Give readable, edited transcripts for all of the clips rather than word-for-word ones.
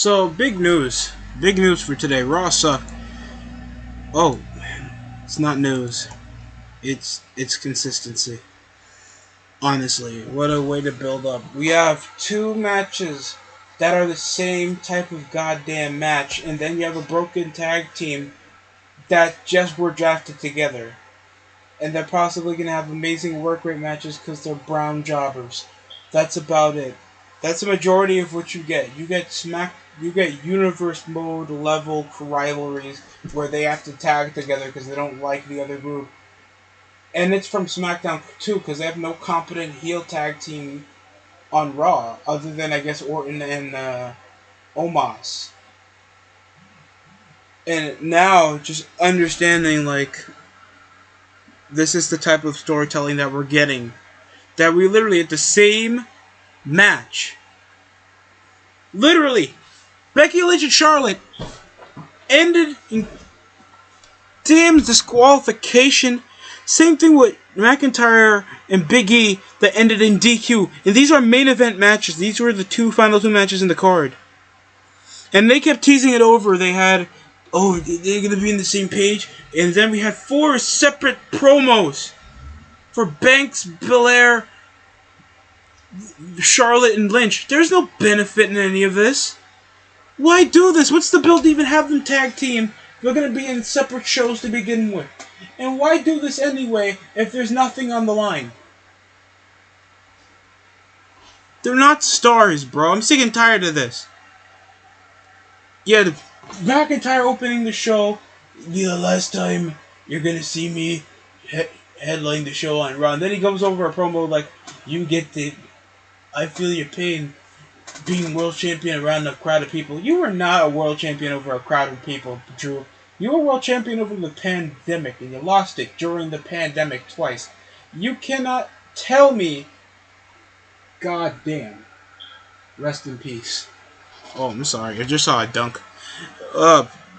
So, big news. Big news for today. Raw sucked. Oh, it's not news. It's consistency. Honestly, what a way to build up. We have two matches that are the same type of goddamn match, and then you have a broken tag team that just were drafted together. And they're possibly going to have amazing work rate matches because they're brown jobbers. That's about it. That's the majority of what you get. You get universe mode level rivalries where they have to tag together because they don't like the other group. And it's from SmackDown too because they have no competent heel tag team on Raw other than I guess Orton and Omos. And now just understanding like this is the type of storytelling that we're getting. That we literally at the same match. Literally, Becky Lynch and Charlotte ended in damn disqualification. Same thing with McIntyre and Big E that ended in DQ. And these are main event matches. These were the final two matches in the card. And they kept teasing it over. They had, oh, they're going to be in the same page. And then we had 4 separate promos for Banks, Belair, Charlotte, and Lynch. There's no benefit in any of this. Why do this? What's the build to even have them tag team? They're going to be in separate shows to begin with. And why do this anyway if there's nothing on the line? They're not stars, bro. I'm sick and tired of this. Yeah, McIntyre opening the show. The last time you're going to see me headline the show on Raw. And then he goes over a promo like, you get the... I feel your pain being world champion around a crowd of people. You were not a world champion over a crowd of people, Drew. You were world champion over the pandemic, and you lost it during the pandemic twice. You cannot tell me... God damn. Rest in peace. Oh, I'm sorry. I just saw a dunk.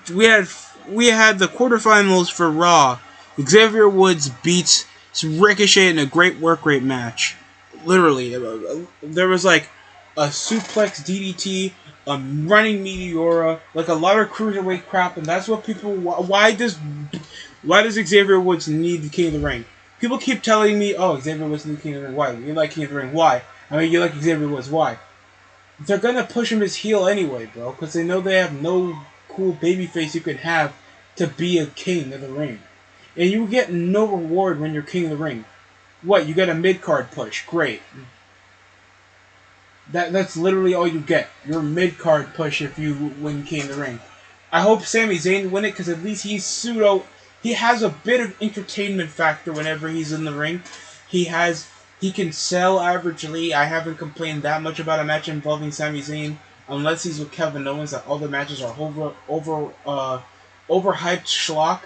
We had the quarterfinals for Raw. Xavier Woods beats Ricochet in a great work rate match. Literally, there was like a suplex DDT, a running Meteora, like a lot of cruiserweight crap, and that's what people. Why does Xavier Woods need the King of the Ring? People keep telling me, "Oh, Xavier Woods needs the King of the Ring." Why? You like King of the Ring? Why? I mean, you like Xavier Woods? Why? They're gonna push him as heel anyway, bro, because they know they have no cool babyface you can have to be a King of the Ring, and you get no reward when you're King of the Ring. What, you get a mid-card push. Great. That's literally all you get. Your mid-card push if you win King of the Ring. I hope Sami Zayn win it because at least he has a bit of entertainment factor whenever he's in the ring. He can sell averagely. I haven't complained that much about a match involving Sami Zayn unless he's with Kevin Owens. That all the matches are overhyped schlock.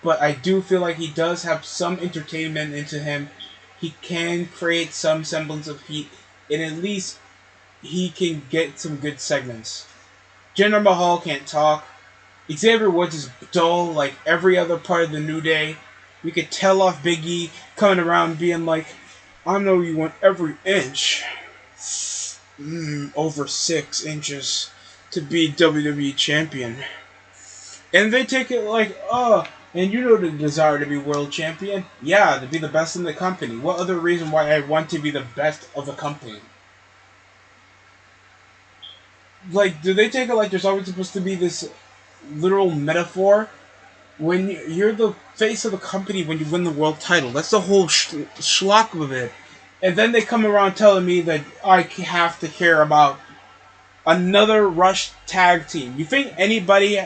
But I do feel like he does have some entertainment into him. He can create some semblance of heat, and at least he can get some good segments. Jinder Mahal can't talk. Xavier Woods is dull like every other part of the New Day. We could tell off Big E coming around being like, I know you want every inch. Over 6 inches to be WWE champion. And they take it like, and you know the desire to be world champion? Yeah, to be the best in the company. What other reason why I want to be the best of the company? Like, do they take it like there's always supposed to be this literal metaphor? When you're the face of the company when you win the world title. That's the whole schlock of it. And then they come around telling me that I have to care about another Rush tag team. You think anybody...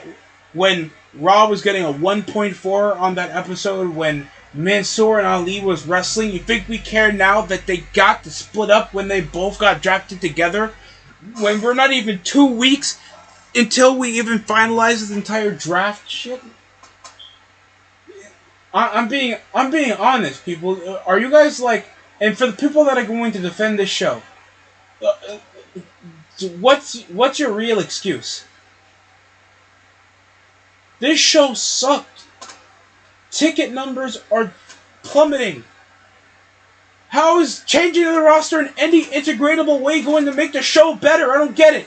When Raw was getting a 1.4 on that episode when Mansoor and Ali was wrestling, you think we care now that they got to split up when they both got drafted together? When we're not even 2 weeks until we even finalize this entire draft shit? I'm being honest, people. Are you guys like... And for the people that are going to defend this show, what's your real excuse? This show sucked. Ticket numbers are plummeting. How is changing the roster in any integratable way going to make the show better? I don't get it.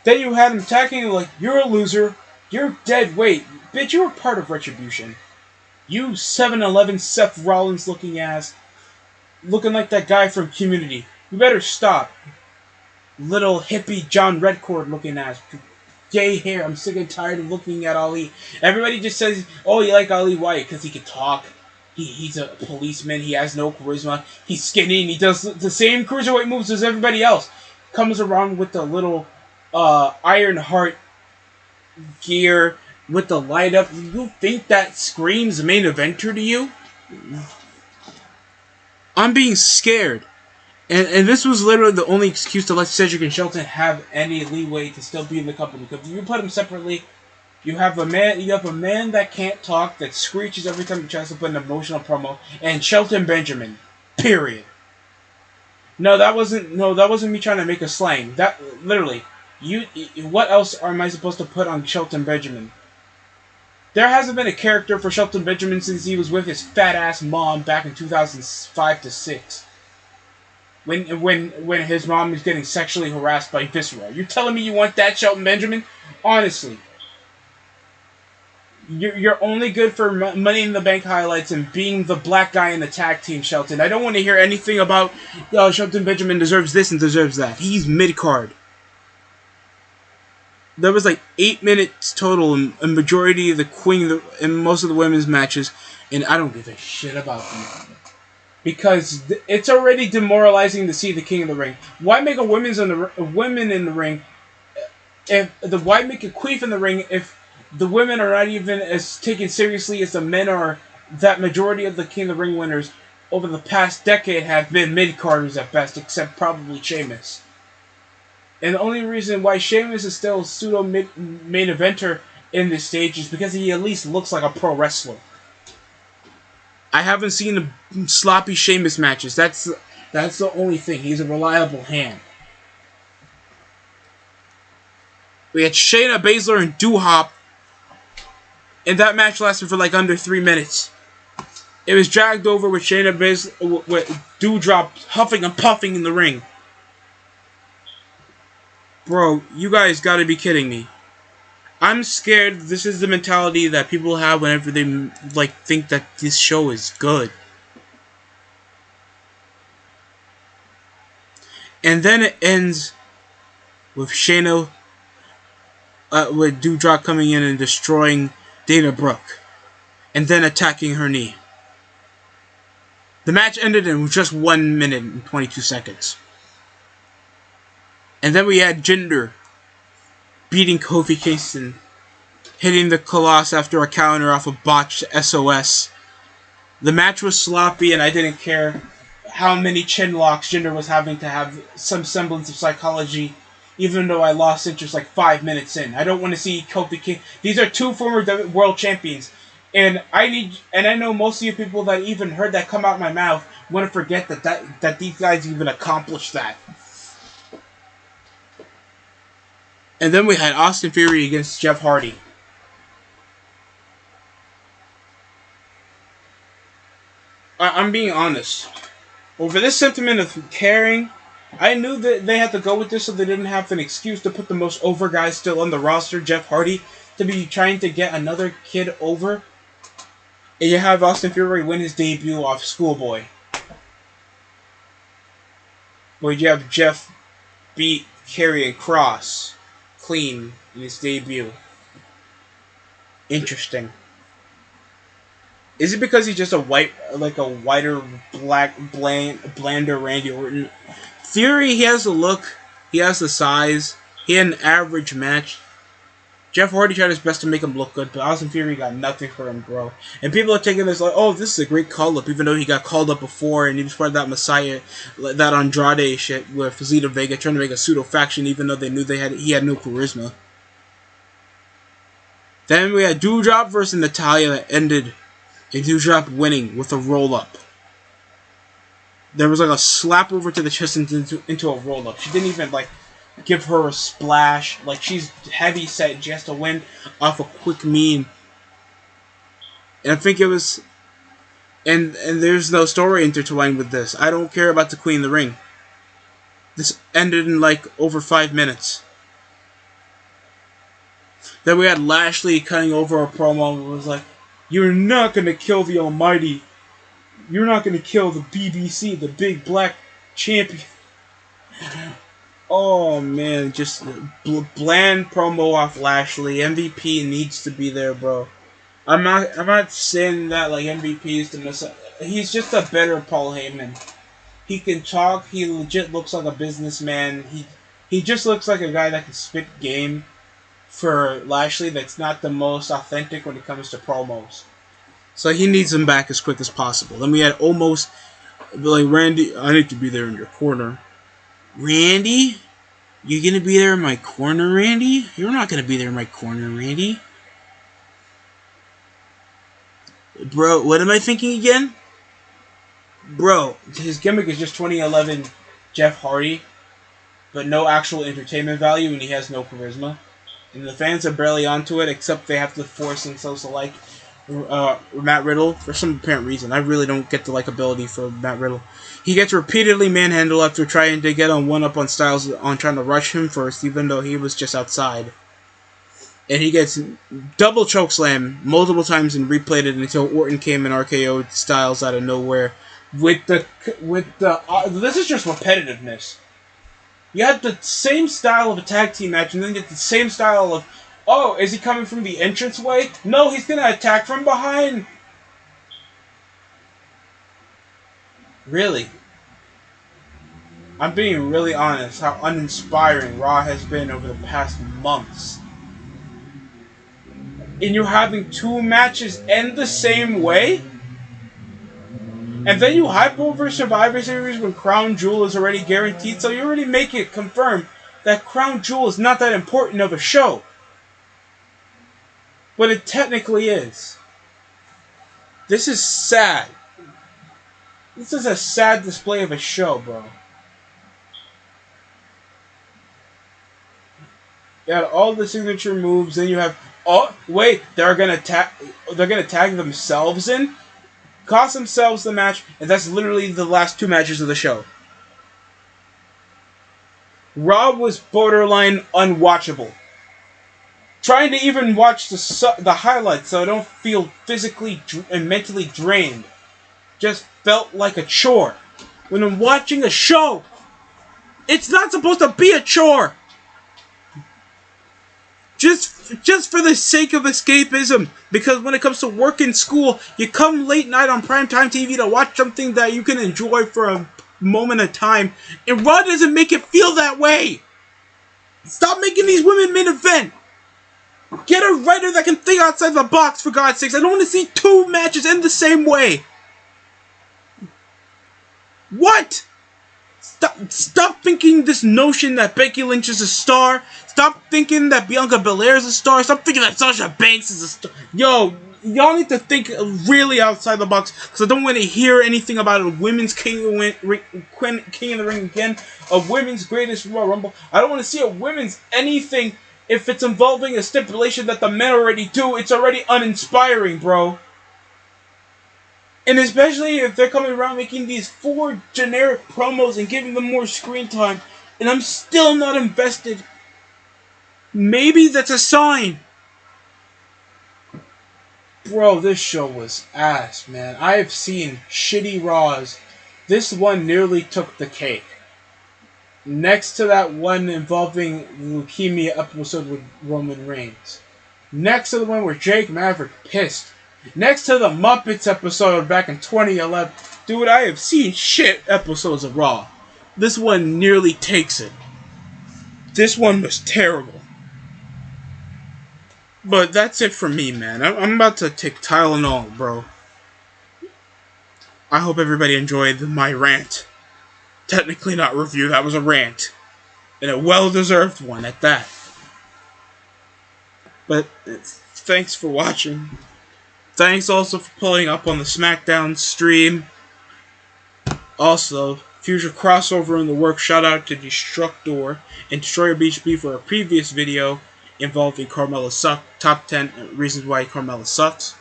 Then you had him attacking you like, you're a loser. You're dead weight. Bitch, you were part of Retribution. You 7-Eleven Seth Rollins looking ass. Looking like that guy from Community. You better stop. Little hippie John Redcord looking ass. Gay hair. I'm sick and tired of looking at Ali. Everybody just says, oh, you like Ali White because he can talk. He's a policeman. He has no charisma. He's skinny and he does the same cruiserweight moves as everybody else. Comes around with the little Iron Heart gear with the light up. You think that screams main eventer to you? I'm being scared. And this was literally the only excuse to let Cedric and Shelton have any leeway to still be in the company. Because if you put them separately, you have a man that can't talk, that screeches every time he tries to put an emotional promo, and Shelton Benjamin. Period. No, that wasn't me trying to make a slang. That literally, what else am I supposed to put on Shelton Benjamin? There hasn't been a character for Shelton Benjamin since he was with his fat ass mom back in 2005 to 6. When his mom was getting sexually harassed by Viscera. You're telling me you want that, Shelton Benjamin? Honestly. You're only good for Money in the Bank highlights and being the black guy in the tag team, Shelton. I don't want to hear anything about Shelton Benjamin deserves this and deserves that. He's mid-card. There was like 8 minutes total in a majority of the Queen and most of the women's matches, and I don't give a shit about them. Because it's already demoralizing to see the King of the Ring. Why make a women in the ring? Why make a queef in the ring if the women are not even as taken seriously as the men are? That majority of the King of the Ring winners over the past decade have been mid-carders at best, except probably Sheamus. And the only reason why Sheamus is still a pseudo main eventer in this stage is because he at least looks like a pro wrestler. I haven't seen sloppy Sheamus matches. That's the only thing. He's a reliable hand. We had Shayna Baszler and Doudrop, and that match lasted for like under 3 minutes. It was dragged over with Shayna Baszler, with Doudrop huffing and puffing in the ring. Bro, you guys gotta be kidding me. I'm scared this is the mentality that people have whenever they think that this show is good. And then it ends with Shayna, with Doudrop coming in and destroying Dana Brooke. And then attacking her knee. The match ended in just 1 minute and 22 seconds. And then we had Jinder beating Kofi Kingston, hitting the Colossus after a counter off a botched SOS. The match was sloppy, and I didn't care how many chin locks Jinder was having to have some semblance of psychology, even though I lost interest like 5 minutes in. I don't want to see Kofi Kingston. These are two former world champions, and I know most of you people that even heard that come out my mouth want to forget that these guys even accomplished that. And then we had Austin Theory against Jeff Hardy. I'm being honest. Over this sentiment of caring, I knew that they had to go with this so they didn't have an excuse to put the most over guy still on the roster, Jeff Hardy, to be trying to get another kid over. And you have Austin Theory win his debut off Schoolboy. Where you have Jeff beat Karrion Kross clean in his debut. Interesting. Is it because he's just a whiter, blander Randy Orton? Theory, he has the look, he has the size, he had an average match. Jeff Hardy tried his best to make him look good, but Austin Theory got nothing for him, bro. And people are taking this like, oh, this is a great call-up, even though he got called up before, and he was part of that Messiah, that Andrade shit with Zelina Vega trying to make a pseudo-faction, even though they knew he had no charisma. Then we had Doudrop versus Natalya that ended in Doudrop winning with a roll-up. There was like a slap over to the chest into a roll-up. She didn't even give her a splash. She's heavy set and she has to win off a quick mean. And I think it was... And there's no story intertwined with this. I don't care about the Queen of the Ring. This ended in over 5 minutes. Then we had Lashley cutting over a promo and was like, "You're not gonna kill the Almighty. You're not gonna kill the BBC, the big black champion." Oh man, just bland promo off Lashley. MVP needs to be there, bro. I'm not saying that like MVP is to miss. He's just a better Paul Heyman. He can talk. He legit looks like a businessman. He just looks like a guy that can spit game. For Lashley, that's not the most authentic when it comes to promos. So he needs him back as quick as possible. Then we had almost like Randy. I need to be there in your corner. Randy, you gonna be there in my corner, Randy? You're not gonna be there in my corner, Randy. Bro, what am I thinking again? Bro, his gimmick is just 2011 Jeff Hardy, but no actual entertainment value, and he has no charisma. And the fans are barely onto it, except they have to force themselves to like Matt Riddle for some apparent reason. I really don't get the likability for Matt Riddle. He gets repeatedly manhandled after trying to get on one-up on Styles on trying to rush him first, even though he was just outside. And he gets double chokeslam multiple times and replayed it until Orton came and RKO'd Styles out of nowhere. This is just repetitiveness. You had the same style of a tag team match, and then you get the same style of, oh, is he coming from the entranceway? No, he's gonna attack from behind. Really? I'm being really honest how uninspiring Raw has been over the past months. And you're having two matches end the same way? And then you hype over Survivor Series when Crown Jewel is already guaranteed, so you already make it confirm that Crown Jewel is not that important of a show. But it technically is. This is sad. This is a sad display of a show, bro. You had all the signature moves, then you have, oh wait, they're gonna tag themselves in? Cost themselves the match, and that's literally the last two matches of the show. Raw was borderline unwatchable. Trying to even watch the highlights so I don't feel physically and mentally drained just felt like a chore. When I'm watching a show, it's not supposed to be a chore. Just for the sake of escapism, because when it comes to work and school, you come late night on primetime TV to watch something that you can enjoy for a moment of time, and Raw doesn't make it feel that way. Stop making these women main event. Get a writer that can think outside the box, for God's sakes. I don't want to see two matches end the same way. What? Stop thinking this notion that Becky Lynch is a star. Stop thinking that Bianca Belair is a star. Stop thinking that Sasha Banks is a star. Yo, y'all need to think really outside the box, because I don't want to hear anything about a women's King of the Ring again, a women's greatest Royal Rumble. I don't want to see a women's anything if it's involving a stipulation that the men already do. It's already uninspiring, bro. And especially if they're coming around making these 4 generic promos and giving them more screen time, and I'm still not invested. Maybe that's a sign. Bro, this show was ass, man. I have seen shitty Raws. This one nearly took the cake. Next to that one involving the leukemia episode with Roman Reigns. Next to the one where Jake Maverick pissed. Next to the Muppets episode back in 2011. Dude, I have seen shit episodes of Raw. This one nearly takes it. This one was terrible. But that's it for me, man. I'm about to take Tylenol, bro. I hope everybody enjoyed my rant. Technically not review, that was a rant. And a well-deserved one at that. But thanks for watching. Thanks also for pulling up on the SmackDown stream. Also, future crossover in the works. Shout out to Destructor and Destroyer Beach B for a previous video involving Carmella Suck. Top 10 reasons why Carmella sucks.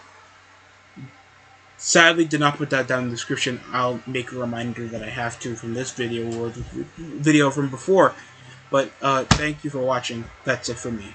Sadly, did not put that down in the description. I'll make a reminder that I have to from this video or the video from before. But thank you for watching. That's it for me.